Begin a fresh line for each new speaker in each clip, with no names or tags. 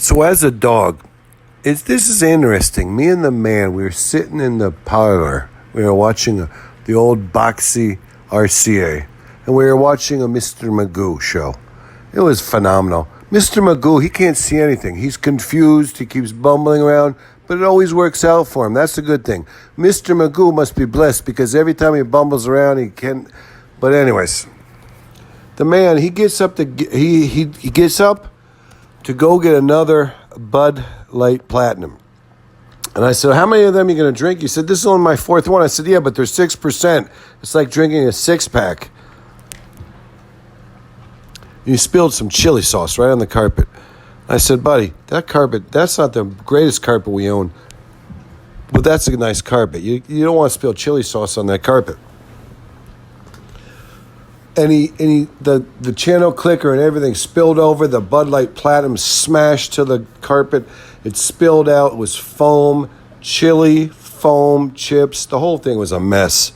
So as a dog, this is interesting. Me and the man, we were sitting in the parlor. We were watching the old Boxy RCA, and we were watching a Mr. Magoo show. It was phenomenal. Mr. Magoo, he can't see anything. He's confused. He keeps bumbling around, but it always works out for him. That's a good thing. Mr. Magoo must be blessed because every time he bumbles around, he can. But anyways, the man, he gets up to go get another Bud Light Platinum. And I said, how many of them are you going to drink? He said, this is only my fourth one. I said, yeah, but they're 6%. It's like drinking a six-pack. You spilled some chili sauce right on the carpet. I said, buddy, that carpet, that's not the greatest carpet we own, but that's a nice carpet. You don't want to spill chili sauce on that carpet. And the channel clicker and everything spilled over. The Bud Light Platinum smashed to the carpet. It spilled out. It was foam, chili, foam, chips. The whole thing was a mess.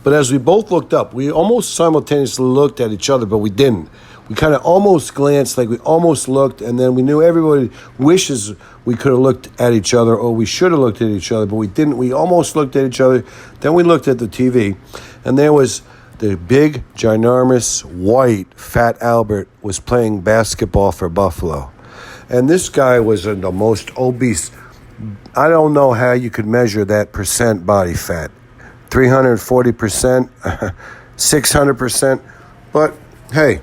But as we both looked up, we almost simultaneously looked at each other, but we didn't. We kind of almost glanced, like we almost looked, and then we knew everybody wishes we could have looked at each other, or we should have looked at each other, but we didn't. We almost looked at each other. Then we looked at the TV, and there was the big, ginormous, white, Fat Albert was playing basketball for Buffalo. And this guy was the most obese. I don't know how you could measure that percent body fat. 340%, 600%. But, hey,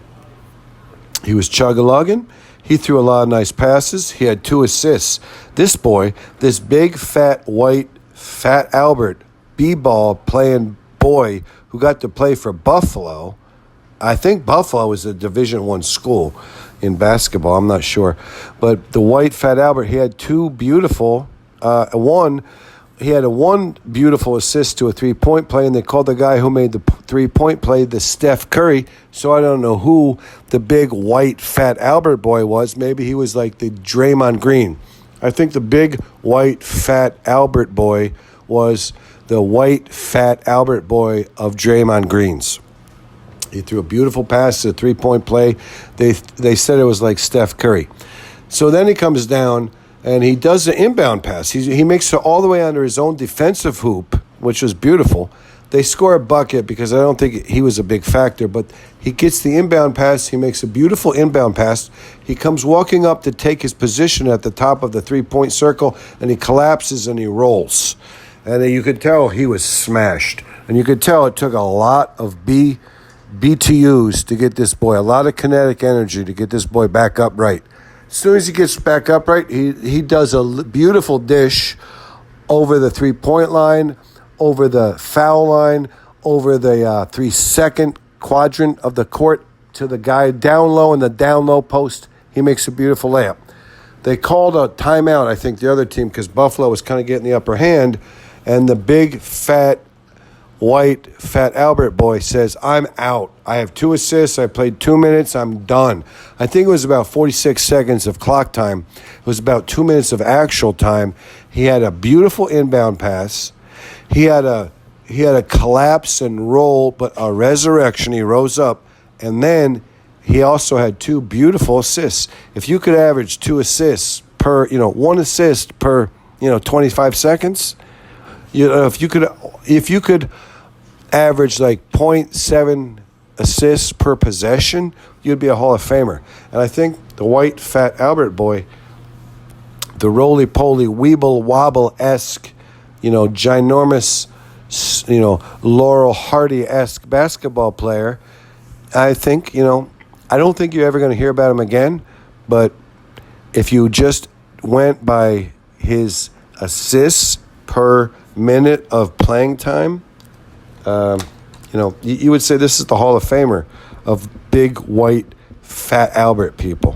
he was chug-a-lugging. He threw a lot of nice passes. He had 2 assists. This boy, this big, fat, white, Fat Albert, B-ball playing boy who got to play for Buffalo. I think Buffalo is a Division I school in basketball. I'm not sure. But the white Fat Albert, he had 2 beautiful, he had one beautiful assist to a three-point play, and they called the guy who made the three-point play the Steph Curry. So I don't know who the big, white, Fat Albert boy was. Maybe he was like the Draymond Green. I think the big, white, Fat Albert boy was the white, Fat Albert boy of Draymond Green's. He threw a beautiful pass to a three-point play. They said it was like Steph Curry. So then he comes down, and he does the inbound pass. He makes it all the way under his own defensive hoop, which was beautiful. They score a bucket because I don't think he was a big factor, but he gets the inbound pass. He makes a beautiful inbound pass. He comes walking up to take his position at the top of the three-point circle, and he collapses and he rolls. And you could tell he was smashed. And you could tell it took a lot of BTUs to get this boy, a lot of kinetic energy to get this boy back upright. As soon as he gets back upright, he does a beautiful dish over the three-point line, over the foul line, over the 3-second quadrant of the court to the guy down low in the down low post. He makes a beautiful layup. They called a timeout, I think, the other team, because Buffalo was kind of getting the upper hand, and the big, fat, white, Fat Albert boy says, I'm out. I have 2 assists. I played 2 minutes. I'm done. I think it was about 46 seconds of clock time. It was about 2 minutes of actual time. He had a beautiful inbound pass. He had a collapse and roll, but a resurrection. He rose up, and then he also had 2 beautiful assists. If you could average 2 assists per, 1 assist per, 25 seconds, if you could average like 0.7 assists per possession, you'd be a Hall of Famer. And I think the white Fat Albert boy, the roly-poly, weeble-wobble-esque, ginormous, Laurel Hardy-esque basketball player, I think, I don't think you're ever going to hear about him again, but if you just went by his assists per minute of playing time, you would say this is the Hall of Famer of big, white, Fat Albert people.